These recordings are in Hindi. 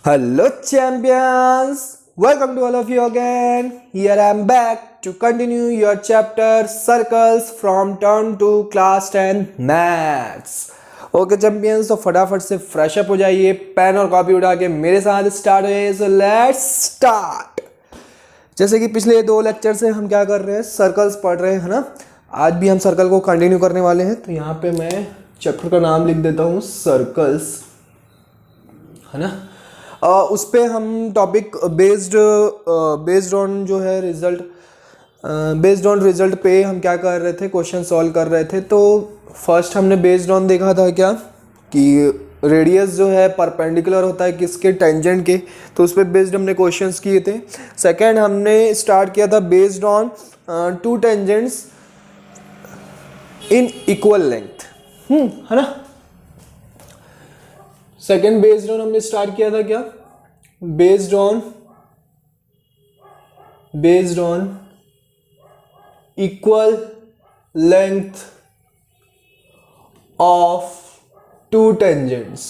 Hello champions, welcome to all of you again. Here I am back to continue your chapter circles from turn to class 10 maths. Okay champions, तो फटाफट से फ्रेश अप हो जाइए, पेन और कॉपी उठा के मेरे साथ स्टार्ट हो। So let's start. जैसे कि पिछले 2 लेक्चर से हम क्या कर रहे हैं, सर्कल्स पढ़ रहे हैं, है ना। आज भी हम सर्कल को कंटिन्यू करने वाले हैं। तो यहाँ पे मैं चैप्टर का नाम लिख देता हूँ सर्कल्स, है ना। उस पे हम टॉपिक बेस्ड ऑन जो है रिजल्ट, बेस्ड ऑन रिजल्ट पे हम क्या कर रहे थे, क्वेश्चन सॉल्व कर रहे थे। तो फर्स्ट हमने बेस्ड ऑन देखा था क्या कि रेडियस जो है परपेंडिकुलर होता है किसके, टेंजेंट के। तो उस पर बेस्ड हमने क्वेश्चंस किए थे। सेकंड हमने स्टार्ट किया था based on 2 tangents in equal length, है ना। सेकेंड बेस्ड ऑन हमने स्टार्ट किया था क्या, based on equal length of 2 tangents.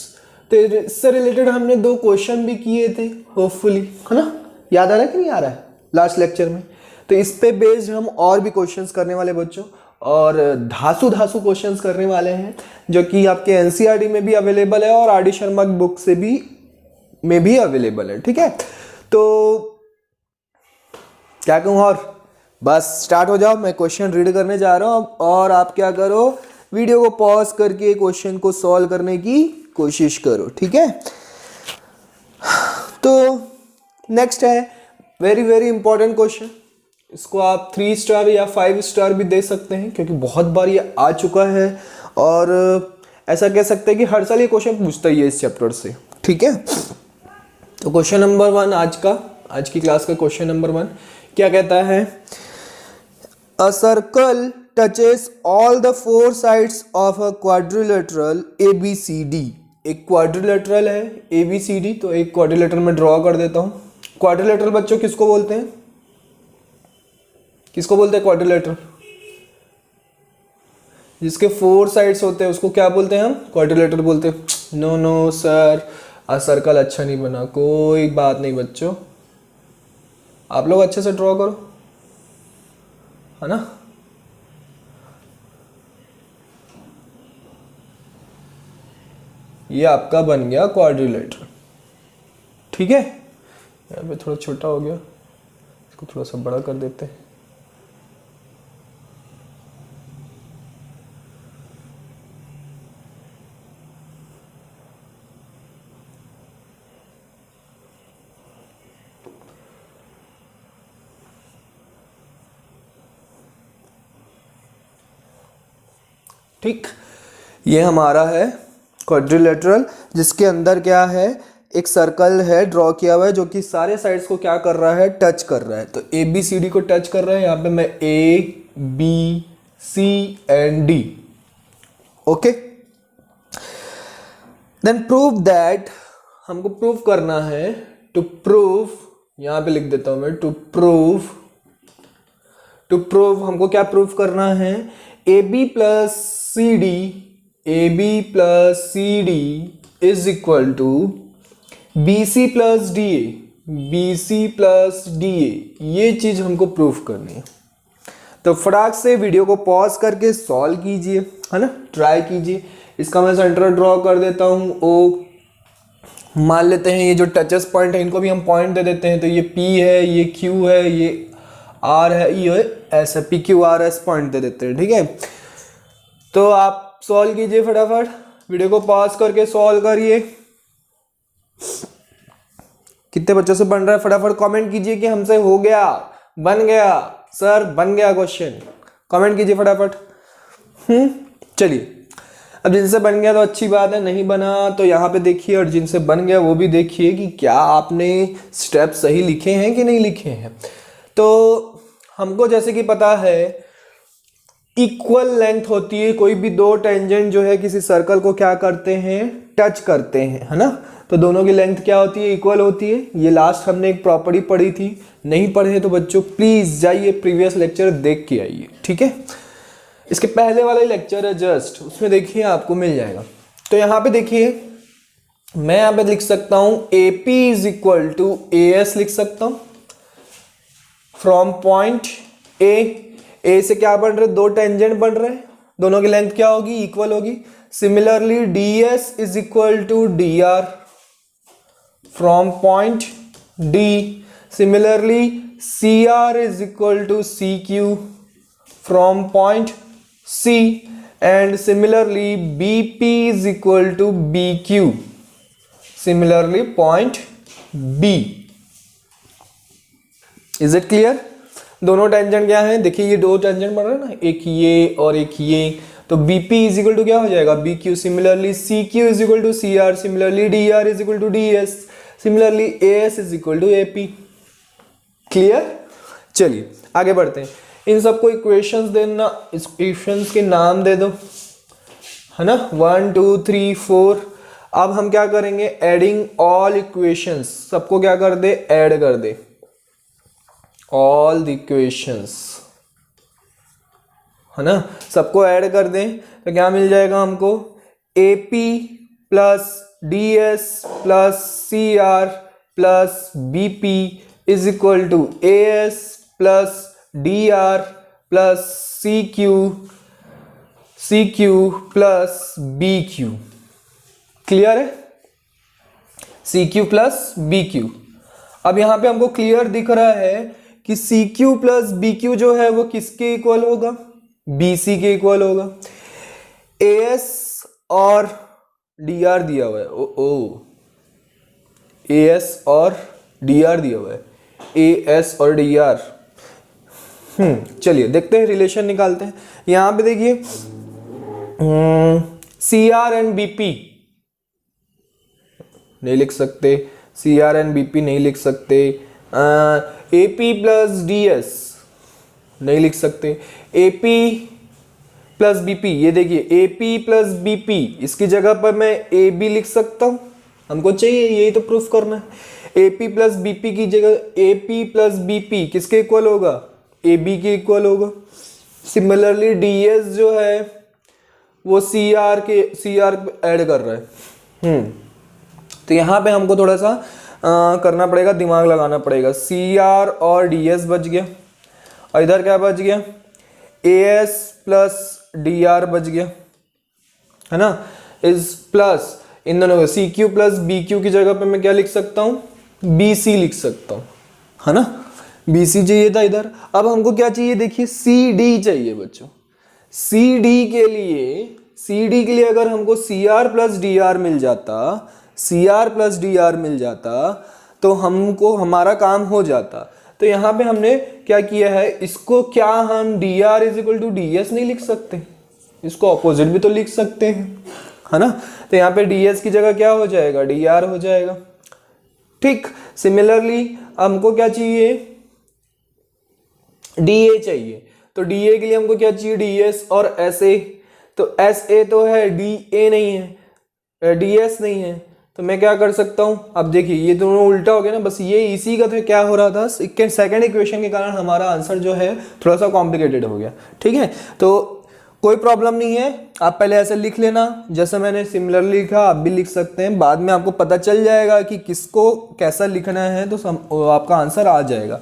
तो इससे रिलेटेड हमने 2 क्वेश्चन भी किए थे होपफुली, है ना। याद आ रहा है कि नहीं आ रहा है लास्ट लेक्चर में। तो इस पे बेस्ड हम और भी क्वेश्चंस करने वाले बच्चों, और धासु क्वेश्चंस करने वाले हैं जो कि आपके एनसीईआरटी में भी अवेलेबल है और आर.डी. शर्मा की बुक से भी अवेलेबल है, ठीक है। तो क्या कहूँ, और बस स्टार्ट हो जाओ। मैं क्वेश्चन रीड करने जा रहा हूँ और आप क्या करो, वीडियो को पॉज करके क्वेश्चन को सॉल्व करने की कोशिश करो, ठीक है। तो नेक्स्ट है वेरी इंपॉर्टेंट क्वेश्चन। इसको आप 3 स्टार या 5 स्टार भी दे सकते हैं क्योंकि बहुत बार ये आ चुका है, और ऐसा कह सकते हैं कि हर साल ये क्वेश्चन पूछता ही है इस चैप्टर से, ठीक है। तो क्वेश्चन नंबर 1 आज की क्लास का क्वेश्चन नंबर 1 क्या कहता है, a circle touches all the 4 sides of a quadrilateral ABCD। एक क्वाड्रिलेटरल है ABCD, तो एक क्वाड्रिलेटरल में ड्रॉ कर देता हूँ। क्वाड्रिलेटरल बच्चों किसको बोलते हैं, क्वाड्रिलेटरल? जिसके 4 साइड्स होते हैं उसको क्या बोलते हैं हम, क्वाड्रिलेटरल बोलते हैं। नो सर, सर्कल अच्छा नहीं बना, कोई बात नहीं बच्चों, आप लोग अच्छे से ड्रॉ करो, है ना। ये आपका बन गया क्वाड्रिलेटरल, ठीक है। यहाँ पे थोड़ा छोटा हो गया, इसको थोड़ा सा बड़ा कर देते हैं। ठीक, ये हमारा है क्वाड्रिलेटरल, जिसके अंदर क्या है, एक सर्कल है ड्रॉ किया हुआ है जो कि सारे साइड्स को क्या कर रहा है, टच कर रहा है। तो ABCD को टच कर रहा है। यहाँ पे मैं A, B, C and D, okay. Then prove that, हमको प्रूव करना है, टू प्रूव, यहाँ पे लिख देता हूं मैं, टू प्रूव हमको क्या प्रूव करना है, AB plus CD is equal to BC plus DA, ये चीज हमको प्रूफ करनी है। तो फटाक से वीडियो को पॉज करके सॉल्व कीजिए, है ना, ट्राई कीजिए। इसका मैं सेंटर ड्रॉ कर देता हूं O। मान लेते हैं ये जो टचेस पॉइंट है इनको भी हम पॉइंट दे देते हैं। तो ये P है, ये Q है, ये R है, ये ऐसे PQRS पॉइंट दे देते हैं, ठीक है। तो आप सॉल्व कीजिए फटाफट, वीडियो को पॉज करके सॉल्व करिए। कितने बच्चों से बन रहा है फटाफट कमेंट कीजिए कि हमसे हो गया, बन गया सर, बन गया क्वेश्चन, कमेंट कीजिए फटाफट। चलिए, अब जिनसे बन गया तो अच्छी बात है, नहीं बना तो यहाँ पे देखिए, और जिनसे बन गया वो भी देखिए कि क्या आपने स्टेप सही लिखे हैं कि नहीं लिखे हैं। तो हमको जैसे कि पता है इक्वल लेंथ होती है, कोई भी 2 टेंजेंट जो है किसी सर्कल को क्या करते हैं, टच करते हैं, है ना। तो दोनों की लेंथ क्या होती है, इक्वल होती है। ये लास्ट हमने एक प्रॉपर्टी पढ़ी थी, नहीं पढ़े तो बच्चों प्लीज जाइए प्रीवियस लेक्चर देख के आइए, ठीक है। इसके पहले वाला ही लेक्चर है जस्ट, उसमें देखिए आपको मिल जाएगा। तो यहाँ पे देखिए मैं यहां पे लिख सकता हूं AP is equal to AS लिख सकता हूं फ्रॉम पॉइंट ए से क्या बन रहे, दो टेंजेंट बन रहे हैं, दोनों की लेंथ क्या होगी, इक्वल होगी। Similarly DS is equal to DR from point D। Similarly CR is equal to CQ from point C and similarly BP is equal to BQ similarly point B। Is it clear? दोनों टेंजेंट क्या है, देखिए ये दो टेंजेंट बन रहे हैं ना, एक ये और एक ये, तो BP इज इक्वल टू क्या हो जाएगा, BQ। Similarly CQ is equal to CR, similarly DR is equal to DS, similarly AS is equal to AP। Clear? चलिए आगे बढ़ते हैं। इन सबको इक्वेशंस देना, इक्वेशंस के नाम दे दो, है ना, 1 2 3 4। अब हम क्या करेंगे, एडिंग ऑल इक्वेशंस, सबको क्या कर दे, ऐड कर दे, ऑल द इक्वेशंस, है ना, सबको ऐड कर दें तो क्या मिल जाएगा हमको, AP plus DS plus CR plus BP is equal to AS plus DR plus CQ plus BQ। Clear है, CQ प्लस BQ। अब यहां पे हमको क्लियर दिख रहा है कि CQ प्लस BQ जो है वो किसके इक्वल होगा, BC के इक्वल होगा। AS और DR दिया हुआ है, AS और DR दिया हुआ है, AS और DR। चलिए देखते हैं, रिलेशन निकालते हैं। यहां पे देखिए CR एंड BP नहीं लिख सकते, CR एंड BP नहीं लिख सकते, AP प्लस DS नहीं लिख सकते, AP प्लस BP, ये देखिए AP प्लस BP, इसकी जगह पर मैं AB लिख सकता हूं, हमको चाहिए यही तो प्रूफ करना है। AP प्लस BP की जगह AP प्लस BP किसके इक्वल होगा, AB के इक्वल होगा। सिमिलरली DS जो है वो CR ऐड कर रहा है। तो यहाँ पे हमको थोड़ा सा करना पड़ेगा, दिमाग लगाना पड़ेगा। CR और DS बच गया, और इधर क्या बच गया, AS प्लस DR बच गया, है ना, इस प्लस इन दोनों को CQ प्लस BQ की जगह पे मैं क्या लिख सकता हूँ, BC लिख सकता हूँ, है ना, BC चाहिए था इधर। अब हमको क्या चाहिए, देखिए CD चाहिए बच्चों। CD के लिए अगर हमको CR प्लस DR मिल जाता, तो हमको हमारा काम हो जाता। तो यहाँ पे हमने क्या किया है, इसको क्या हम DR is equal to DS नहीं लिख सकते, इसको ऑपोजिट भी तो लिख सकते हैं, है ना। तो यहाँ पे DS की जगह क्या हो जाएगा, DR हो जाएगा। ठीक, सिमिलरली हमको क्या चाहिए, DA चाहिए, तो DA के लिए हमको क्या चाहिए, DS और SA। तो SA तो है, DA नहीं है, DS नहीं है, तो मैं क्या कर सकता हूं, अब देखिए ये दोनों उल्टा हो गया ना, बस ये इसी का तो क्या हो रहा था, सेकंड इक्वेशन के कारण हमारा आंसर जो है थोड़ा सा कॉम्प्लिकेटेड हो गया। ठीक है, तो कोई प्रॉब्लम नहीं है, आप पहले ऐसे लिख लेना जैसे मैंने सिमिलरली लिखा, आप भी लिख सकते हैं, बाद में आपको पता चल जाएगा कि किसको कैसा लिखना है, तो आपका आंसर आ जाएगा,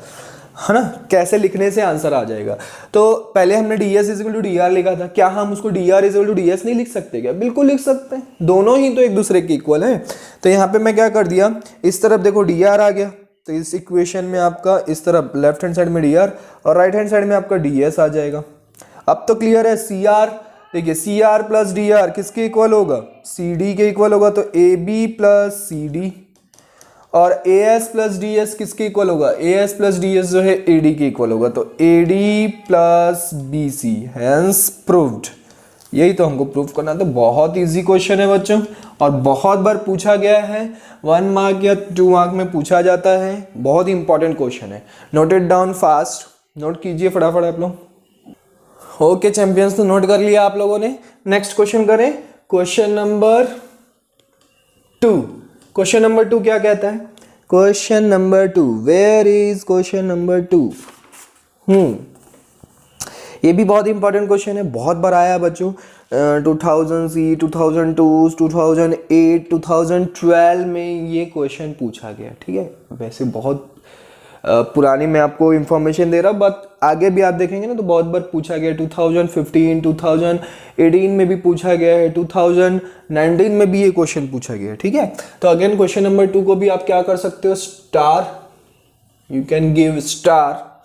है ना, कैसे लिखने से आंसर आ जाएगा। तो पहले हमने DS is equal to DR लिखा था, क्या हम उसको DR is equal to DS नहीं लिख सकते क्या, बिल्कुल लिख सकते हैं, दोनों ही तो एक दूसरे के इक्वल है। तो यहाँ पे मैं क्या कर दिया, इस तरफ देखो DR आ गया, तो इस इक्वेशन में आपका इस तरफ लेफ्ट हैंड साइड में DR और राइट हैंड साइड में आपका DS आ जाएगा। अब तो क्लियर है, CR देखिए, CR प्लस DR किसके इक्वल होगा, CD के इक्वल होगा, तो AB प्लस CD, और AS प्लस DS किसके इक्वल होगा, AS प्लस DS जो है AD के इक्वल होगा, तो AD plus BC, hence proved. यही तो हमको प्रूव करना, तो बहुत इजी क्वेश्चन है बच्चों, और बहुत बार पूछा गया है, 1 मार्क या 2 मार्क में पूछा जाता है, बहुत ही इंपॉर्टेंट क्वेश्चन है। Note it down fast, note कीजिए फटाफट आप लोग। ओके चैंपियंस, तो नोट कर लिया आप लोगों ने। नेक्स्ट क्वेश्चन करें, क्वेश्चन नंबर 2। क्वेश्चन नंबर 2 क्या कहता है, question number 2, where is question number 2। ये भी बहुत इंपॉर्टेंट क्वेश्चन है, बहुत बार आया है बच्चों। 2000 सी 2002 2008 2012 में ये क्वेश्चन पूछा गया, ठीक है। वैसे बहुत पुरानी मैं आपको इंफॉर्मेशन दे रहा हूँ, बट आगे भी आप देखेंगे ना तो बहुत बार पूछा गया। 2015 2018 में भी पूछा गया है, 2019 में भी ये क्वेश्चन पूछा गया है, ठीक है। तो अगेन क्वेश्चन नंबर 2 को भी आप क्या कर सकते हो, star, you can give star.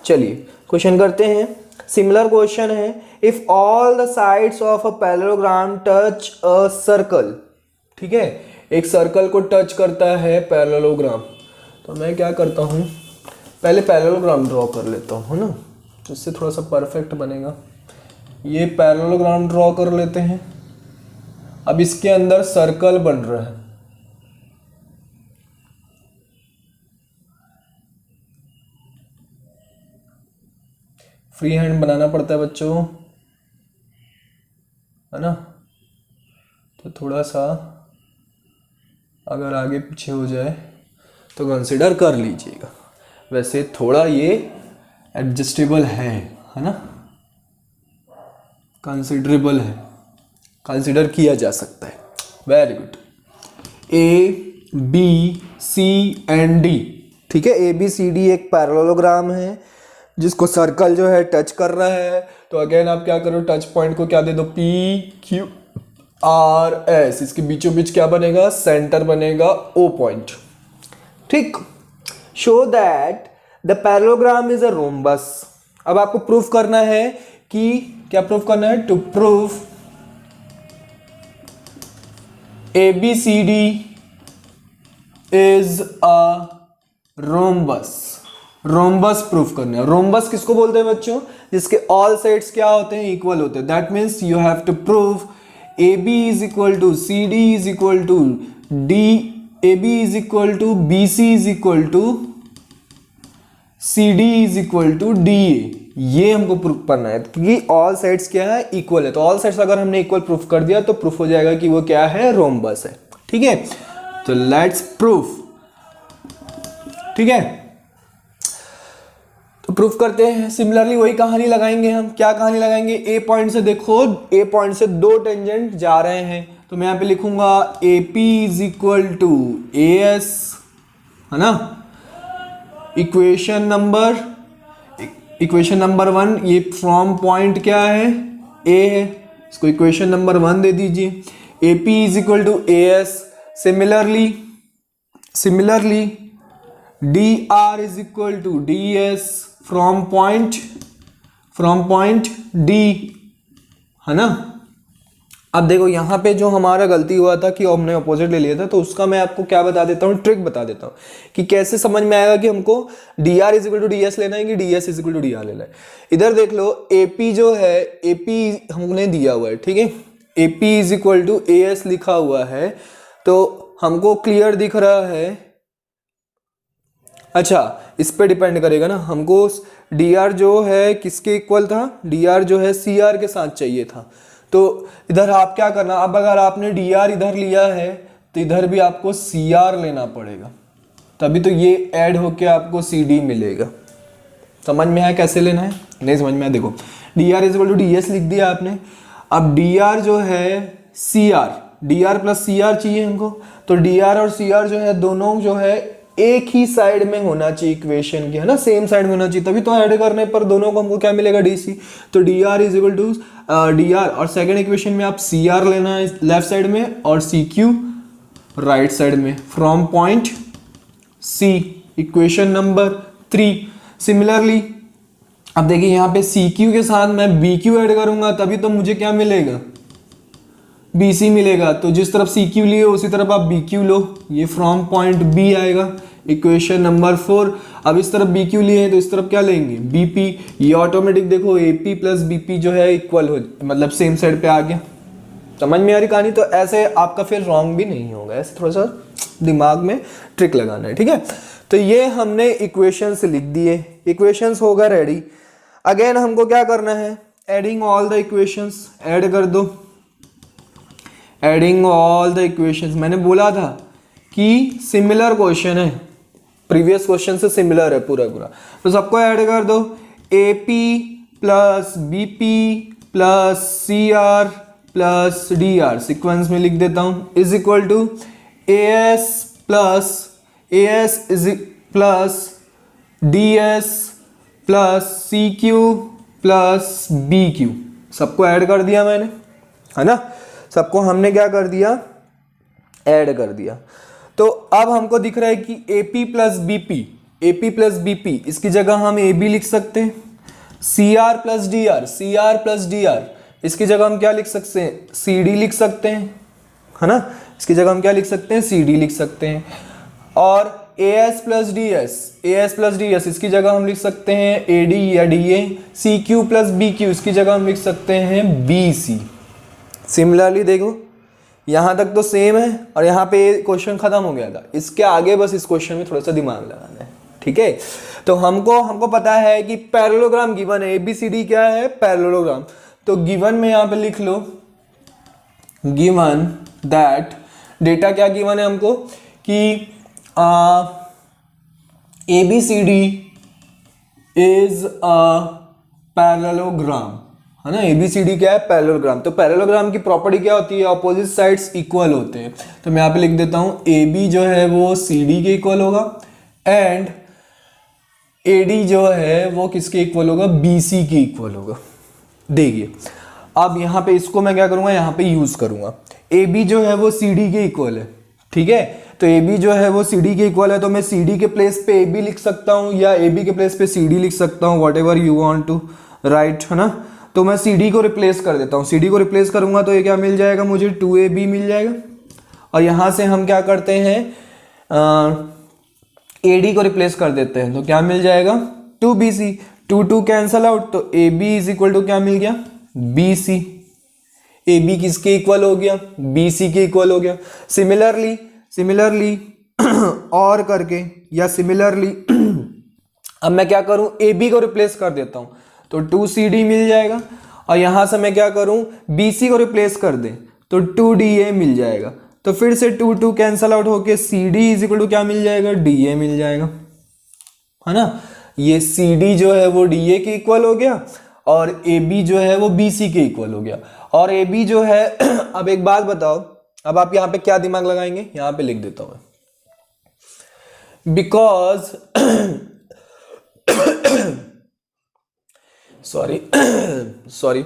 चलिए क्वेश्चन करते हैं। सिमिलर क्वेश्चन है, if all the sides of a parallelogram touch a circle, ठीक है, एक सर्कल को टच करता है पैरेललोग्राम। तो मैं क्या करता हूँ, पहले पैरेललोग्राम ड्रॉ कर लेता हूँ ना, इससे थोड़ा सा परफेक्ट बनेगा। ये पैरेललोग्राम ड्रॉ कर लेते हैं। अब इसके अंदर सर्कल बन रहा है, फ्री हैंड बनाना पड़ता है बच्चों, है ना। तो थोड़ा सा अगर आगे पीछे हो जाए तो कंसिडर कर लीजिएगा। वैसे थोड़ा ये एडजस्टेबल है ना, कंसिडरेबल है, कंसिडर किया जा सकता है। Very good. A B C and D, ठीक है। ए बी सी डी एक पैरेललोग्राम है जिसको सर्कल जो है टच कर रहा है। तो अगेन आप क्या करो, टच पॉइंट को क्या दे दो, पी क्यू आर एस, इसके बीचों बीच क्या बनेगा, सेंटर बनेगा, ओ पॉइंट, ठीक। Show that the parallelogram is a rhombus. अब आपको प्रूफ करना है कि क्या प्रूफ करना है, to prove A B C D is a rhombus. Rhombus proof करना है। रोम्बस किसको बोलते हैं बच्चों, जिसके ऑल साइड्स क्या होते हैं, इक्वल होते हैं। That means you have to prove A B is equal to C D is equal to D, A B is equal to B C is equal to C D is equal to D A. ये हमको प्रूफ करना है क्योंकि ऑल साइड्स क्या है, इक्वल है। तो ऑल साइड्स अगर हमने इक्वल प्रूफ कर दिया तो प्रूफ हो जाएगा कि वो क्या है, रोम्बस है, ठीक है। तो लेट्स प्रूफ, ठीक है। तो प्रूफ करते हैं। सिमिलरली वही कहानी लगाएंगे हम। क्या कहानी लगाएंगे, ए पॉइंट से देखो, ए पॉइंट से दो टेंजेंट जा रहे हैं। तो मैं यहाँ पे लिखूंगा A P is equal to A S, है ना। इक्वेशन नंबर 1, ये फ्रॉम पॉइंट क्या है, ए है, इसको इक्वेशन नंबर 1 दे दीजिए। A P is equal to A S. Similarly D R is equal to D S from point D, है ना। अब देखो यहाँ पे जो हमारा गलती हुआ था कि हमने अपोजिट ले लिया था, तो उसका मैं आपको क्या बता देता हूँ, ट्रिक बता देता हूँ कि कैसे समझ में आएगा कि हमको D R is equal to D S लेना है कि D S is equal to D R लेना है। इधर देख लो, ए पी जो है, ए पी हमने दिया हुआ है, ठीक है। A P is equal to A S लिखा हुआ है, तो हमको क्लियर दिख रहा है। अच्छा, इस पे डिपेंड करेगा ना, हमको डी आर जो है किसके इक्वल था, डी आर जो है सी आर के साथ चाहिए था। तो इधर आप क्या करना, अब अगर आपने डी आर इधर लिया है तो इधर भी आपको सी आर लेना पड़ेगा, तभी तो ये ऐड होके आपको सी डी मिलेगा। समझ में आया कैसे लेना है, नहीं समझ में आया, देखो D R is equal to D S लिख दिया आपने। अब डी आर जो है C R, D R plus C R चाहिए हमको, तो डी आर और सी आर जो है दोनों जो है एक ही साइड में होना चाहिए इक्वेशन की, है ना, सेम साइड में होना चाहिए, तभी तो ऐड करने पर दोनों को हमको क्या मिलेगा, डीसी। तो D R is equal to D R, और सेकंड इक्वेशन में आप सी आर लेना है लेफ्ट साइड में और सी क्यू राइट साइड में, from point C, equation number 3। Similarly अब देखिए यहाँ पे सी क्यू के साथ मैं बी क्यू ऐड करूंगा, तभी तो मुझे क्या मिलेगा, बी सी मिलेगा। तो जिस तरफ सी क्यू लिए उसी तरफ आप बी क्यू लो, ये फ्रॉम पॉइंट बी आएगा, इक्वेशन नंबर 4। अब इस तरफ बी क्यू लिए हैं तो इस तरफ क्या लेंगे, बी पी। ये ऑटोमेटिक देखो A P plus B P जो है इक्वल हो, मतलब सेम साइड पे आ गया। समझ में आ रही कहानी। तो ऐसे आपका फिर रॉन्ग भी नहीं होगा, ऐसे थोड़ा सा दिमाग में ट्रिक लगाना है, ठीक है। तो ये हमने इक्वेशंस लिख दिए, इक्वेशंस होगा रेडी। अगेन हमको क्या करना है, adding all the equations, add कर दो, एडिंग ऑल द इक्वेशंस। मैंने बोला था कि सिमिलर क्वेश्चन है, प्रीवियस क्वेश्चन से सिमिलर है पूरा पूरा, तो सबको ऐड कर दो। A P plus B P plus C R plus D R, sequence में लिख देता हूँ, is equal to A S plus D S plus C Q plus B Q, सबको ऐड कर दिया मैंने, है ना, सबको हमने क्या कर दिया, ऐड कर दिया। तो अब हमको दिख रहा है कि AP प्लस बीपी, इसकी जगह हम AB लिख सकते हैं, CR प्लस DR, इसकी जगह हम क्या लिख सकते हैं, CD लिख सकते हैं, है ना, इसकी जगह हम क्या लिख सकते हैं, CD लिख सकते हैं। और AS प्लस DS, इसकी जगह हम लिख सकते हैं AD या DA। CQ प्लस BQ, इसकी जगह हम लिख सकते हैं BC। सिमिलरली देखो, यहाँ तक तो सेम है और यहाँ पे क्वेश्चन खत्म हो गया था, इसके आगे बस इस क्वेश्चन में थोड़ा सा दिमाग लगाना है, ठीक है। तो हमको पता है कि पैरेललोग्राम गिवन है, ABCD क्या है, पैरेललोग्राम। तो गिवन में यहाँ पे लिख लो, गिवन दैट, डेटा क्या गिवन है हमको कि ABCD इज अ पैरेललोग्राम, है ना, ABCD क्या है, पैरेललोग्राम। तो पैरेललोग्राम की प्रॉपर्टी क्या होती है, ऑपोजिट साइड्स इक्वल होते हैं। तो मैं यहाँ पे लिख देता हूँ AB जो है वो CD के इक्वल होगा एंड AD जो है वो किसके इक्वल होगा, BC के इक्वल होगा। देखिए अब यहाँ पे इसको मैं क्या करूँगा, यहाँ पे यूज करूँगा, AB जो है वो CD के इक्वल है, ठीक है। तो AB जो है वो CD के इक्वल है, तो मैं CD के प्लेस पे AB लिख सकता हूँ या AB के प्लेस पे CD लिख सकता हूँ, whatever you want to write, है ना। तो मैं CD को रिप्लेस कर देता हूँ, CD को रिप्लेस करूंगा तो ये क्या मिल जाएगा, मुझे 2AB मिल जाएगा। और यहाँ से हम क्या करते हैं, AD को रिप्लेस कर देते हैं, तो क्या मिल जाएगा, 2BC, 2 कैंसल आउट, तो AB इज इक्वल टू क्या मिल गया, BC। AB किसके इक्वल हो गया, BC के इक्वल हो गया। सिमिलरली और करके या सिमिलरली अब मैं क्या करूं, AB को रिप्लेस कर देता हूं, तो 2CD मिल जाएगा। और यहां से मैं क्या करूं, BC को रिप्लेस कर दें तो 2DA मिल जाएगा। तो फिर से 2 कैंसल आउट होके CD इज इक्वल टू क्या मिल जाएगा, DA मिल जाएगा, है ना। ये CD जो है वो DA के इक्वल हो गया और AB जो है वो BC के इक्वल हो गया। और AB जो है अब एक बात बताओ, अब आप यहाँ पे क्या दिमाग लगाएंगे, यहाँ पे लिख देता हूं, बिकॉज सॉरी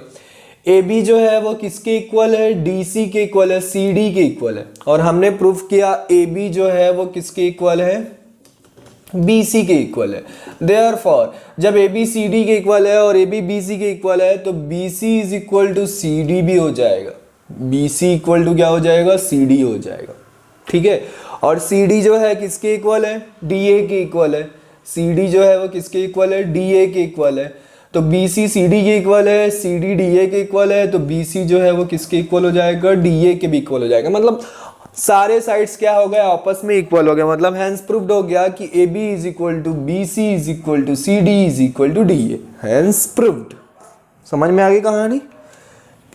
AB जो है वो किसके इक्वल है, DC के इक्वल है, CD के इक्वल है। और हमने प्रूफ किया AB जो है वो किसके इक्वल है, BC के इक्वल है। देयरफॉर जब AB CD के इक्वल है और AB BC के इक्वल है तो BC is equal to CD भी हो जाएगा, BC इक्वल टू क्या हो जाएगा, CD हो जाएगा, ठीक है। और CD जो है किसके इक्वल है, DA के इक्वल है। CD जो है वो किसके इक्वल है, DA के इक्वल है। तो BC CD के इक्वल है, CD DA के इक्वल है, तो BC जो है वो किसके इक्वल हो जाएगा, DA के भी इक्वल हो जाएगा। मतलब सारे साइड्स क्या हो गए, आपस में इक्वल हो गया। मतलब हैंस प्रूव्ड हो गया कि AB is equal to BC is equal to CD is equal to DA, hence proved. समझ में आ गई कहानी,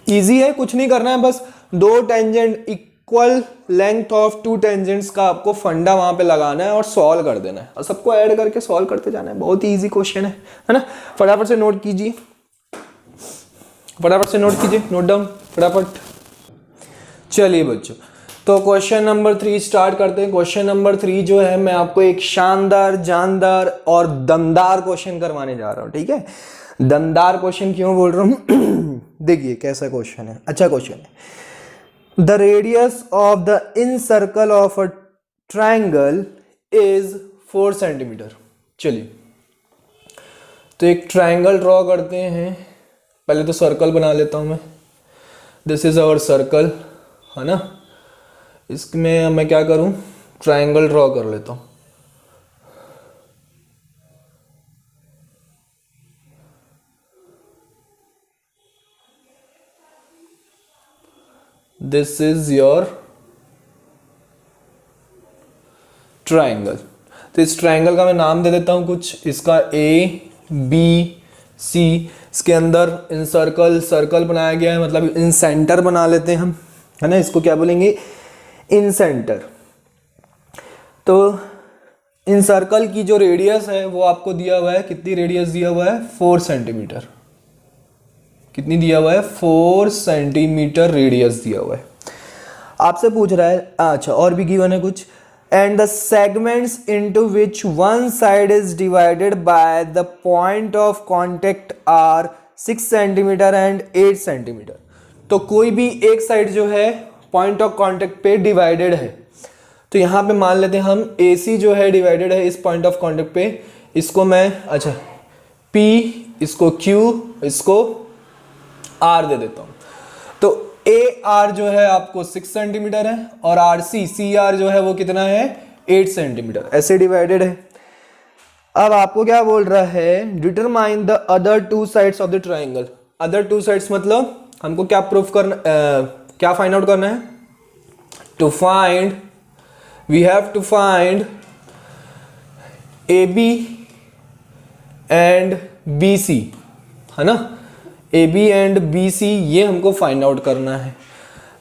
इजी है, कुछ नहीं करना है, बस दो tangent equal length of to tangents का आपको फंडा वहां पे लगाना है और सॉल्व कर देना है और सबको ऐड करके सॉल्व करते जाना है। बहुत ही इजी क्वेश्चन है ना। फटाफट से नोट कीजिए, फटाफट से नोट कीजिए, नोट डाउन फटाफट। चलिए बच्चों, तो क्वेश्चन नंबर 3 स्टार्ट करते हैं। क्वेश्चन नंबर 3 जो है मैं आपको एक शानदार, जानदार और दमदार क्वेश्चन करवाने जा रहा हूं, ठीक है। दमदार क्वेश्चन क्यों बोल रहा हूं देखिए कैसा क्वेश्चन है, अच्छा क्वेश्चन है। The radius of the in circle of a triangle is 4 centimetre. चलिए तो एक ट्राइंगल ड्रॉ करते हैं। पहले तो सर्कल बना लेता हूं मैं। दिस इज आवर सर्कल, है ना। इसमें मैं क्या करूं, ट्राइंगल ड्रॉ कर लेता हूं। This is your triangle. तो इस ट्राइंगल का मैं नाम दे देता हूं कुछ, इसका ABC। इसके अंदर इन सर्कल बनाया गया है, मतलब इन सेंटर बना लेते हैं हम, है ना। इसको क्या बोलेंगे, इन सेंटर। तो इन सर्कल की जो रेडियस है वो आपको दिया हुआ है, कितनी रेडियस दिया हुआ है, 4 सेंटीमीटर। कितनी दिया हुआ है, 4 सेंटीमीटर रेडियस दिया हुआ है। आपसे पूछ रहा है, अच्छा और भी गिवन है कुछ, and the segments into which one side is divided by the point of contact are 6 centimetre and 8 centimetre. तो कोई भी एक साइड जो है पॉइंट ऑफ कांटेक्ट पे डिवाइडेड है, तो यहाँ पे मान लेते हैं हम AC जो है डिवाइडेड है इस पॉइंट ऑफ कांटेक्ट पे, इसको मैं अच्छा P, इसको Q, इसको R दे देता हूँ। तो AR जो है आपको 6 सेंटीमीटर है और CR जो है वो कितना है, 8 सेंटीमीटर, ऐसे डिवाइडेड है। अब आपको क्या बोल रहा है, determine the other 2 sides of the triangle. Other 2 sides मतलब हमको क्या प्रूफ करना, क्या फाइंड आउट करना है, to find, we have to find AB and BC, है ना, AB एंड BC ये हमको फाइंड आउट करना है।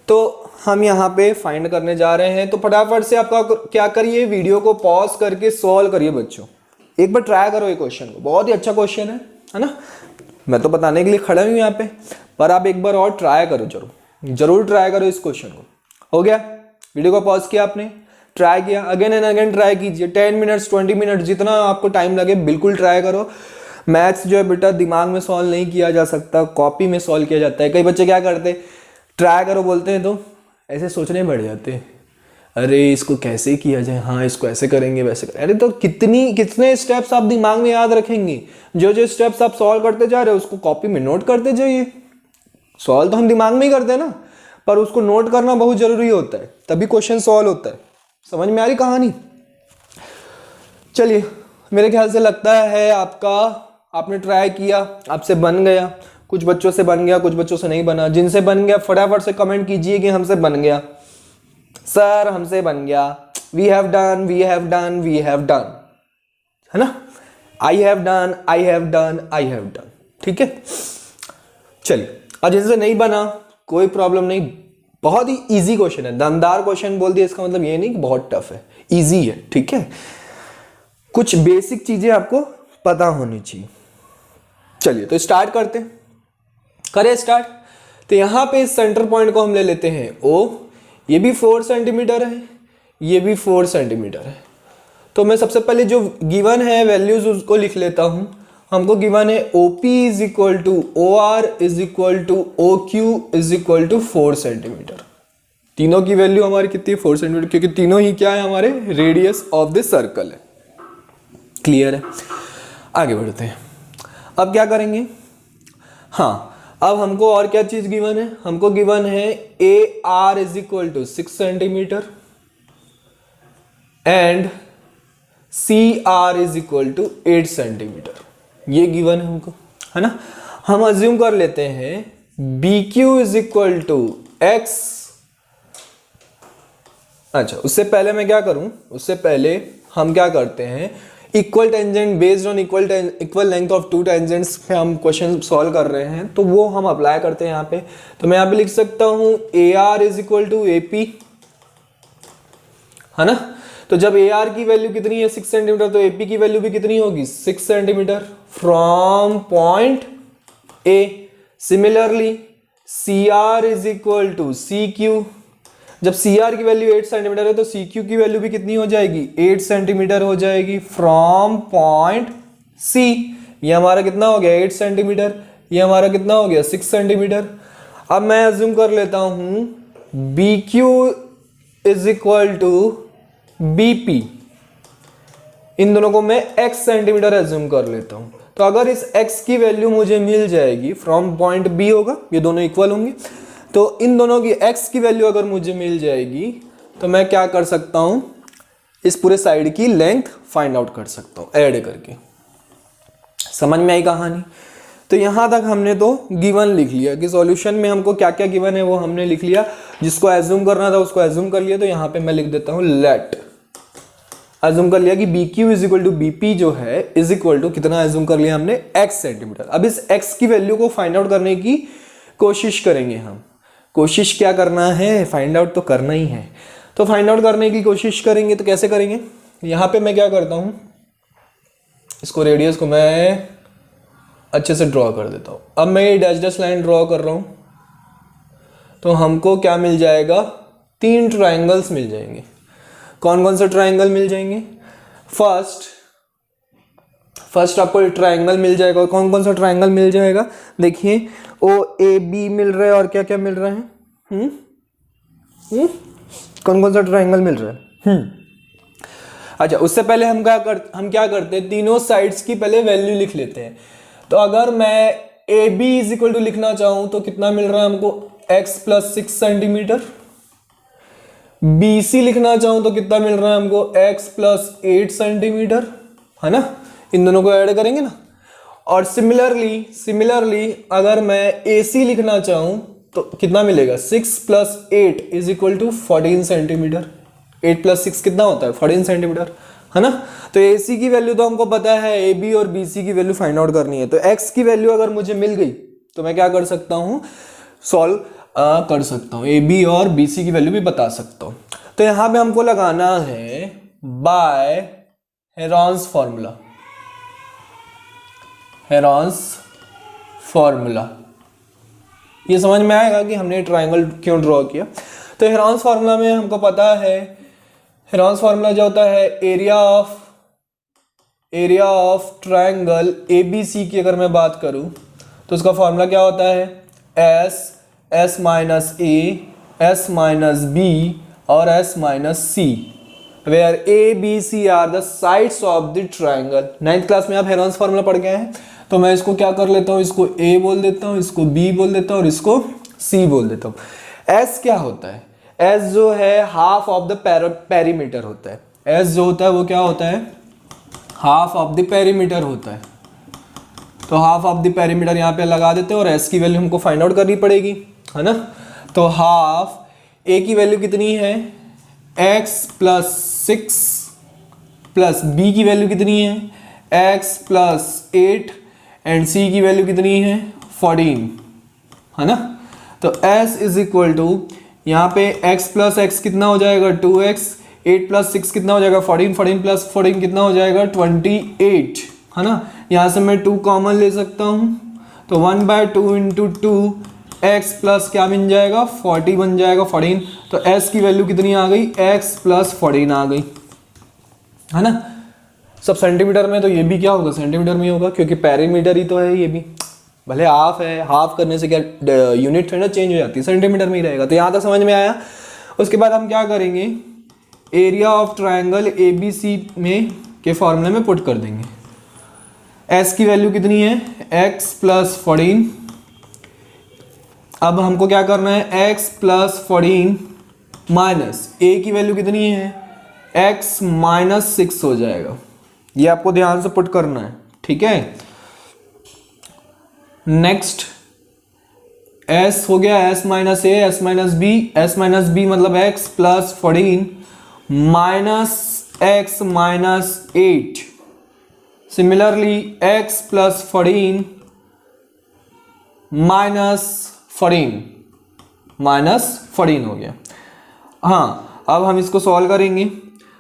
तो हम यहाँ पे फाइंड करने जा रहे हैं। तो फटाफट से आपका क्या करिए, वीडियो को पॉज करके सॉल्व करिए बच्चों, एक बार ट्राई करो ये क्वेश्चन को, बहुत ही अच्छा क्वेश्चन है ना। मैं तो बताने के लिए खड़ा हूँ यहाँ पे, पर आप एक बार और ट्राई करो, जरूर ट्राई करो इस क्वेश्चन को। हो गया, वीडियो को पॉज किया आपने, ट्राई किया, अगेन एंड अगेन ट्राई कीजिए, 10 मिनट्स 20 मिनट्स जितना आपको टाइम लगे बिल्कुल ट्राई करो। मैथ्स जो है बेटा दिमाग में सॉल्व नहीं किया जा सकता, कॉपी में सॉल्व किया जाता है। कई बच्चे क्या करते, ट्राई करो बोलते हैं तो ऐसे सोचने बढ़ जाते हैं, अरे इसको कैसे किया जाए, हाँ इसको ऐसे करेंगे वैसे करेंगे। अरे तो कितने स्टेप्स आप दिमाग में याद रखेंगे, जो स्टेप्स आप सॉल्व करते जा रहे हो उसको कॉपी में नोट करते जाइए। सॉल्व तो हम दिमाग में ही करते हैं ना, पर उसको नोट करना बहुत जरूरी होता है, तभी क्वेश्चन सॉल्व होता है। समझ में आ रही कहानी? चलिए, मेरे ख्याल से लगता है आपने ट्राई किया, आपसे बन गया, कुछ बच्चों से बन गया, कुछ बच्चों से नहीं बना। जिनसे बन गया फटाफट से कमेंट कीजिए कि हमसे बन गया, सर हमसे बन गया, we have done, we have done, we have done, है ना, I have done, I have done, I have done. ठीक है, चलिए। और जिनसे नहीं बना कोई प्रॉब्लम नहीं, बहुत ही इजी क्वेश्चन है, दमदार क्वेश्चन बोल दिया इसका मतलब ये नहीं कि बहुत टफ है, इजी है। ठीक है, कुछ बेसिक चीजें आपको पता होनी चाहिए। चलिए तो स्टार्ट करते हैं, करें स्टार्ट। तो यहां पे इस सेंटर पॉइंट को हम ले लेते हैं O, ये भी 4 सेंटीमीटर है, ये भी 4 सेंटीमीटर है। तो मैं सबसे पहले जो गिवन है वैल्यूज उसको लिख लेता हूं। हमको गिवन है OP is equal to OR is equal to OQ is equal to 4 centimetre. तीनों की वैल्यू हमारी कितनी है, 4 सेंटीमीटर, क्योंकि तीनों ही क्या है, हमारे रेडियस ऑफ द सर्कल है। क्लियर है, आगे बढ़ते हैं। अब क्या करेंगे, हाँ अब हमको और क्या चीज गिवन है, हमको गिवन है AR is equal to 6 centimetre and CR is equal to 8 centimetre, ये गिवन है हमको, है ना। हम अज्यूम कर लेते हैं BQ is equal to X। अच्छा, उससे पहले मैं क्या करूं, उससे पहले हम क्या करते हैं, equal tangent based on equal length of 2 tangents पे हम क्वेश्चन सॉल्व कर रहे हैं, तो वो हम अप्लाई करते हैं यहाँ पे। तो मैं यहाँ पे लिख सकता हूँ AR is equal to AP, है ना। तो जब AR की वैल्यू कितनी है 6 सेंटीमीटर, तो AP की वैल्यू भी कितनी होगी 6 centimetre from point A। Similarly CR is equal to CQ, जब CR की वैल्यू 8 सेंटीमीटर है तो CQ की वैल्यू भी कितनी हो जाएगी 8 सेंटीमीटर हो जाएगी फ्रॉम पॉइंट C। ये हमारा कितना हो गया 8 सेंटीमीटर, ये हमारा कितना हो गया 6 सेंटीमीटर। अब मैं अज्यूम कर लेता हूं BQ is equal to BP, इन दोनों को मैं x सेंटीमीटर अज्यूम कर लेता हूं। तो अगर इस x की वैल्यू मुझे मिल जाएगी फ्रॉम पॉइंट B होगा, ये दोनों इक्वल होंगे, तो इन दोनों की x की वैल्यू अगर मुझे मिल जाएगी तो मैं क्या कर सकता हूं, इस पूरे साइड की लेंथ फाइंड आउट कर सकता हूं ऐड करके। समझ में आई कहानी? तो यहां तक हमने तो गिवन लिख लिया कि सॉल्यूशन में हमको क्या क्या गिवन है वो हमने लिख लिया, जिसको एज्यूम करना था उसको एज्यूम कर लिया। तो यहां पे मैं लिख देता हूं लेट, एज्यूम कर लिया कि BQ is equal to BP जो है इज इक्वल टू कितना एज्यूम कर लिया हमने x सेंटीमीटर। अब इस x की वैल्यू को फाइंड आउट करने की कोशिश करेंगे हम। कोशिश क्या करना है, फाइंड आउट तो करना ही है। तो फाइंड आउट करने की कोशिश करेंगे तो कैसे करेंगे, यहाँ पे मैं क्या करता हूँ, इसको रेडियस को मैं अच्छे से ड्रॉ कर देता हूँ। अब मैं ये डैश डैश लाइन ड्रॉ कर रहा हूँ तो हमको क्या मिल जाएगा, 3 ट्राइंगल्स मिल जाएंगे। कौन कौन से ट्राइंगल मिल जाएंगे? फर्स्ट आपको ट्राइंगल मिल जाएगा। कौन कौन सा ट्राइंगल मिल जाएगा? देखिए ओ ए बी मिल रहा है और क्या क्या मिल रहा है? कौन कौन सा ट्राइंगल मिल रहा है? अच्छा, उससे पहले हम क्या करते हैं, तीनों साइड्स की पहले वैल्यू लिख लेते हैं। तो अगर मैं A B is equal to लिखना चाहूं तो कितना मिल रहा है हमको, x plus 6 centimetre. B C लिखना चाहूं तो कितना मिल रहा है हमको, x प्लस 8 सेंटीमीटर, है ना। इन दोनों को ऐड करेंगे ना। और सिमिलरली अगर मैं ए सी लिखना चाहूं तो कितना मिलेगा, 6 plus 8 is equal to 14 centimetre. 8 plus 6 कितना होता है, 14 सेंटीमीटर, है ना। तो ए सी की वैल्यू तो हमको पता है, ए बी और बी सी की वैल्यू फाइंड आउट करनी है। तो एक्स की वैल्यू अगर मुझे मिल गई तो मैं क्या कर सकता हूँ, सॉल्व कर सकता हूँ, ए बी और बी सी की वैल्यू भी बता सकता हूँ। तो यहाँ पे हमको लगाना है बाय हेरॉन्स फॉर्मूला। ये समझ में आएगा कि हमने ट्राइंगल क्यों ड्रॉ किया। तो हेरॉन्स फार्मूला में हमको पता है, हेरॉन्स फार्मूला जो होता है area of triangle A B C की अगर मैं बात करूं तो उसका फार्मूला क्या होता है, S minus A, S minus B और S minus C, where A B C are the sides of the triangle. 9th class में आप हेरॉन्स फार्मूला पढ़ गए हैं। तो मैं इसको क्या कर लेता हूँ, इसको ए बोल देता हूँ, इसको बी बोल देता हूँ और इसको सी बोल देता हूँ। एस क्या होता है, एस जो है हाफ ऑफ द पेरीमीटर होता है। एस जो होता है वो क्या होता है, हाफ ऑफ द पेरीमीटर होता है। तो हाफ ऑफ द पेरीमीटर यहाँ पे लगा देते हैं और एस की वैल्यू हमको फाइंड आउट करनी पड़ेगी, है ना। तो हाफ ए की वैल्यू कितनी है, एक्स प्लस 6 प्लस बी की वैल्यू कितनी है, एक्स प्लस 8 एंड सी की वैल्यू कितनी है, 14, है ना। तो s इज इक्वल टू यहाँ पे x प्लस एक्स कितना हो जाएगा, 2x, 8 प्लस 6 कितना हो जाएगा, 14, 14 प्लस 14 कितना हो जाएगा, 28, है ना। यहाँ से मैं 2 कॉमन ले सकता हूँ तो 1/2 इंटू 2 x प्लस क्या बन जाएगा, 40 बन जाएगा, 14। तो s की वैल्यू कितनी आ गई, x प्लस 14 आ गई, है ना। सब सेंटीमीटर में, तो ये भी क्या होगा, सेंटीमीटर में होगा क्योंकि पेरीमीटर ही तो है ये भी। भले हाफ है, हाफ करने से क्या यूनिट थोड़ा चेंज हो जाती है, सेंटीमीटर में ही रहेगा। तो यहाँ तक समझ में आया। उसके बाद हम क्या करेंगे, area of triangle A B C में के फॉर्मूले में पुट कर देंगे। एस की वैल्यू कितनी है, एक्स प्लस 14। अब हमको क्या करना है, एक्स प्लस 14 माइनस ए की वैल्यू कितनी है, एक्स माइनस 6 हो जाएगा। ये आपको ध्यान से पुट करना है, ठीक है। नेक्स्ट s हो गया, s माइनस ए, s माइनस बी मतलब x plus 14 minus x minus 8। Similarly x plus 14 minus 14 हो गया। हाँ, अब हम इसको सॉल्व करेंगे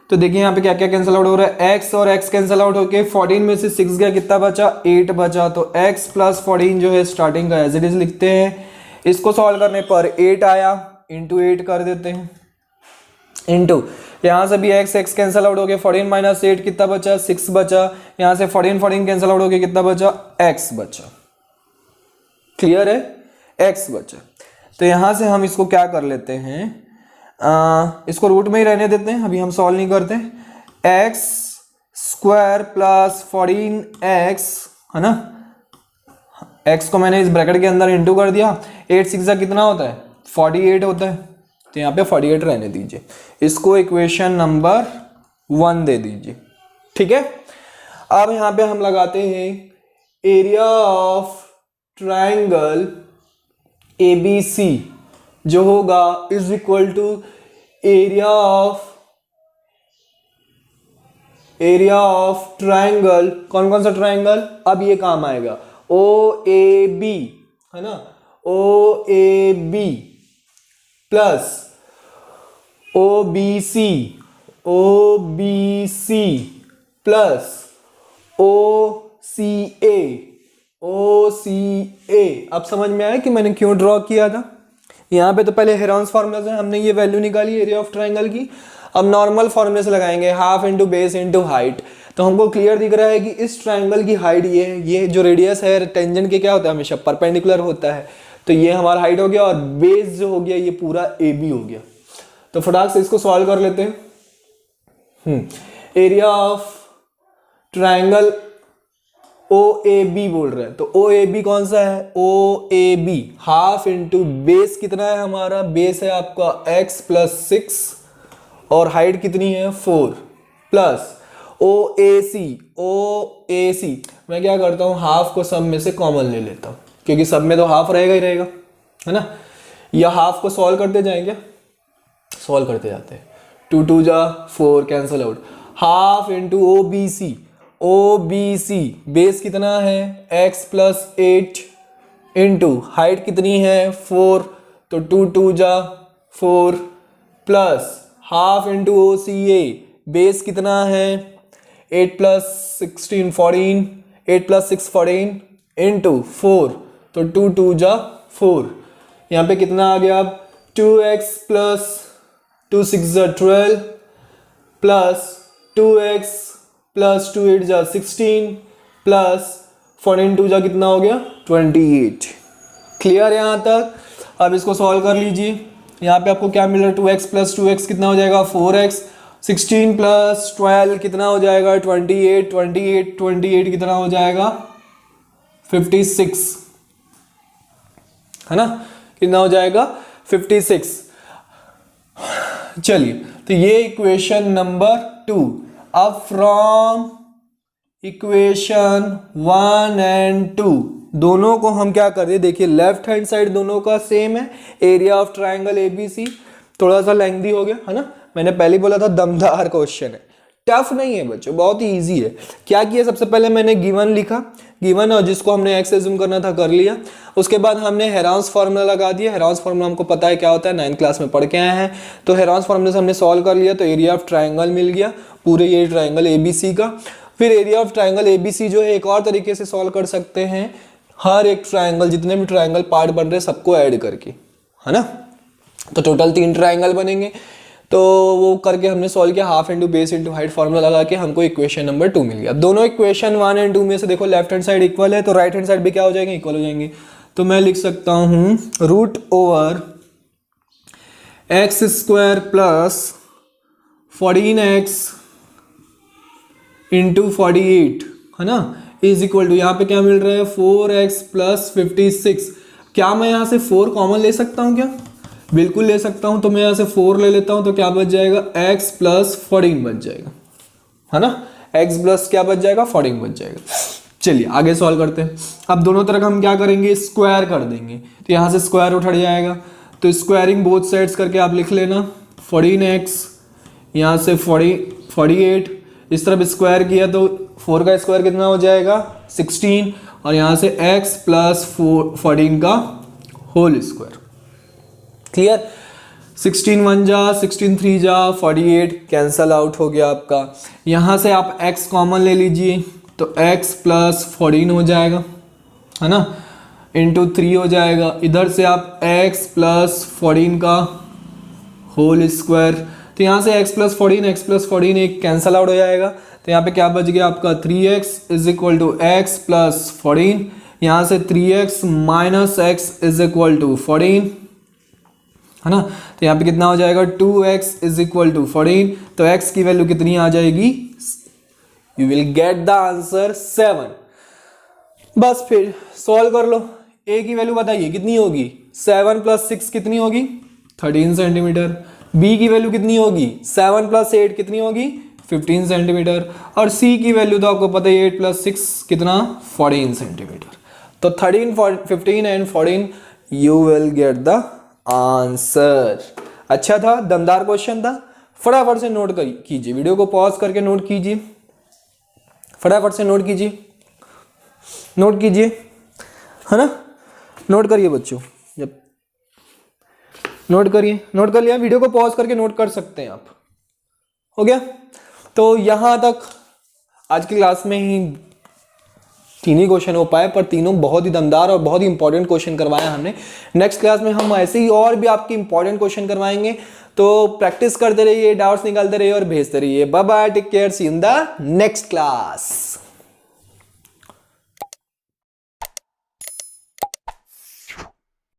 तो देखिए यहाँ पे क्या क्या कैंसिल आउट हो रहा है, x और x कैंसिल आउट होके 14 में से 6 गया, कितना बचा, 8 बचा। तो x प्लस 14 जो है स्टार्टिंग का एज इट इज लिखते हैं। इसको सॉल्व करने पर 8 आया, इंटू 8 कर देते हैं, इंटू यहाँ से भी x कैंसिल आउट हो गया, 14 माइनस 8 कितना बचा, 6 बचा। यहाँ से 14 कैंसिल आउट हो गया, कितना बचा, x बचा। क्लियर है, x बचा। तो यहाँ से हम इसको क्या कर लेते हैं, इसको रूट में ही रहने देते हैं, अभी हम सॉल्व नहीं करते। एक्स स्क्वायर प्लस 14x, है ना। x को मैंने इस ब्रैकेट के अंदर इंटू कर दिया, 8 6 कितना होता है, 48 होता है। तो यहाँ पे 48 रहने दीजिए, इसको इक्वेशन नंबर 1 दे दीजिए, ठीक है। अब यहाँ पे हम लगाते हैं एरिया ऑफ ट्राइंगल ABC जो होगा is equal to area of triangle. कौन कौन सा ट्राइंगल, अब ये काम आएगा, OAB, है ना, OAB plus OBC plus OCA OCA। अब समझ में आया कि मैंने क्यों ड्रॉ किया था। यहाँ पे तो पहले हेरॉन्स फार्मूला से हमने ये वैल्यू निकाली एरिया ऑफ ट्राइंगल की। अब नॉर्मल फार्मूले से लगाएंगे, half into base into height. तो हमको क्लियर दिख रहा है कि इस ट्राइंगल की हाइट ये है, ये जो रेडियस है टेंजेंट के क्या होता है हमेशा परपेंडिकुलर होता है। तो ये हमारा हाइट हो गया और बेस जो हो गया ये पूरा AB हो गया। तो फटाक से इसको सॉल्व कर लेते हैं। एरिया ऑफ ट्राइंगल OAB बोल रहे हैं, तो OAB कौन सा है, OAB हाफ इंटू बेस कितना है हमारा, बेस है आपका x प्लस 6 और हाइट कितनी है 4 प्लस OAC मैं क्या करता हूँ हाफ को सब में से कॉमन ले लेता हूँ क्योंकि सब में तो हाफ रहेगा ही रहेगा, है ना। या हाफ को सॉल्व करते जाएंगे, सॉल्व करते जाते हैं। 2 2 जा 4 cancel out. Half into OBC base कितना है x प्लस 8 इंटू हाइट कितनी है 4, तो 2 2 जा 4 plus half into OCA base कितना है 8 प्लस 16 14, 8 प्लस 6 14 इंटू 4, तो 2 2 जा 4। यहाँ पे कितना आ गया अब 2x प्लस 2 6 जा 12 प्लस 2x प्लस 2 8 जा 16 प्लस 14 2 जा कितना हो गया 28। क्लियर यहाँ तक। अब इसको सॉल्व कर लीजिए। यहाँ पे आपको क्या मिल रहा है 2x प्लस 2x कितना हो जाएगा 4x, 16 प्लस 12 कितना हो जाएगा 28, 28 कितना हो जाएगा 56, है ना, कितना हो जाएगा 56। चलिए तो ये इक्वेशन नंबर 2। अब फ्रॉम इक्वेशन 1 एंड 2 दोनों को हम क्या कर रहे हैं, देखिए लेफ्ट हैंड साइड दोनों का सेम है, एरिया ऑफ ट्राइंगल ABC। थोड़ा सा लेंथी हो गया है ना, मैंने पहले बोला था दमदार क्वेश्चन है, टफ नहीं है बच्चों, बहुत ही इजी है। क्या किया, सबसे पहले मैंने गिवन लिखा, गिवन और जिसको हमने एक्स एज्यूम करना था कर लिया। उसके बाद हमने हेरॉन्स फार्मूला लगा दिया। हेरॉन्स फार्मूला हमको पता है क्या होता है, 9th क्लास में पढ़ के आए हैं। तो हेरॉन्स फार्मूला से हमने सॉल्व कर लिया, तो एरिया ऑफ ट्राइंगल मिल गया पूरे ये ट्राइंगल ABC का। फिर एरिया ऑफ ट्राइंगल ABC जो है एक और तरीके से सॉल्व कर सकते हैं, हर एक ट्राइंगल जितने भी ट्राइंगल पार्ट बन रहे हैं सबको ऐड करके, है ना। तो टोटल 3 ट्राइंगल बनेंगे। तो वो करके हमने सॉल्व किया, half into base into height formula लगा के हमको इक्वेशन नंबर 2 मिल गया। अब दोनों इक्वेशन 1 एंड 2 में से देखो लेफ्ट हैंड साइड इक्वल है तो राइट हैंड साइड भी क्या हो जाएंगे, इक्वल हो जाएंगे। तो मैं लिख सकता हूँ root over x square plus 14x into 48, है ना, इज इक्वल टू यहाँ पे क्या मिल रहा है 4x प्लस 56। क्या मैं यहाँ से 4 कॉमन ले सकता हूँ क्या, बिल्कुल ले सकता हूं। तो मैं यहां से 4 ले लेता हूं तो क्या बच जाएगा x प्लस 14 बच जाएगा, है ना, x प्लस क्या बच जाएगा 14 बच जाएगा। चलिए आगे सॉल्व करते हैं। अब दोनों तरफ हम क्या करेंगे, स्क्वायर कर देंगे। तो यहां से स्क्वायर उठ जाएगा, तो स्क्वायरिंग बोथ साइड्स करके आप लिख लेना 14x, यहां से 48, इस तरफ स्क्वायर किया तो 4 का स्क्वायर कितना हो जाएगा 16, और यहां से x प्लस 14 का होल स्क्वायर। क्लियर, 16 1 जा 16 3 जा 48 कैंसल आउट हो गया आपका। यहाँ से आप x कॉमन ले लीजिए तो x प्लस 14 हो जाएगा, है ना, इंटू 3 हो जाएगा। इधर से आप x प्लस 14 का होल स्क्वायर, तो यहाँ से x प्लस 14 एक कैंसल आउट हो जाएगा। तो यहाँ पे क्या बच गया आपका 3x is equal to x plus 14, यहाँ से 3x minus x is equal to 14, है ना। तो यहाँ पे कितना हो जाएगा 2x इज इक्वल टू 14। तो x की वैल्यू कितनी आ जाएगी, you will get the answer 7। बस फिर सॉल्व कर लो। a की वैल्यू बताइए कितनी होगी, 7 प्लस 6 कितनी होगी 13 सेंटीमीटर। b की वैल्यू कितनी होगी 7 प्लस 8 कितनी होगी 15 सेंटीमीटर। और c की वैल्यू तो आपको पता है 8 प्लस 6 कितना 14 सेंटीमीटर। तो 13 15 and 14 you will get the answer. अच्छा था, दमदार क्वेश्चन था। फटाफट से नोट कीजिए, वीडियो को पॉज करके नोट कीजिए, फटाफट से नोट कीजिए, नोट कीजिए, है ना, नोट करिए बच्चों। जब नोट करिए, नोट कर लिया, वीडियो को पॉज करके नोट कर सकते हैं आप। हो गया, तो यहां तक आज की क्लास में ही तीन ही क्वेश्चन हो पाए, पर तीनों बहुत ही दमदार और बहुत ही इंपॉर्टेंट क्वेश्चन करवाया हमने। नेक्स्ट क्लास में हम ऐसे ही और भी आपके इंपॉर्टेंट क्वेश्चन करवाएंगे, तो प्रैक्टिस करते रहिए, डाउट्स निकालते रहिए और भेजते रहिए। Bye bye, take care, see in the next class.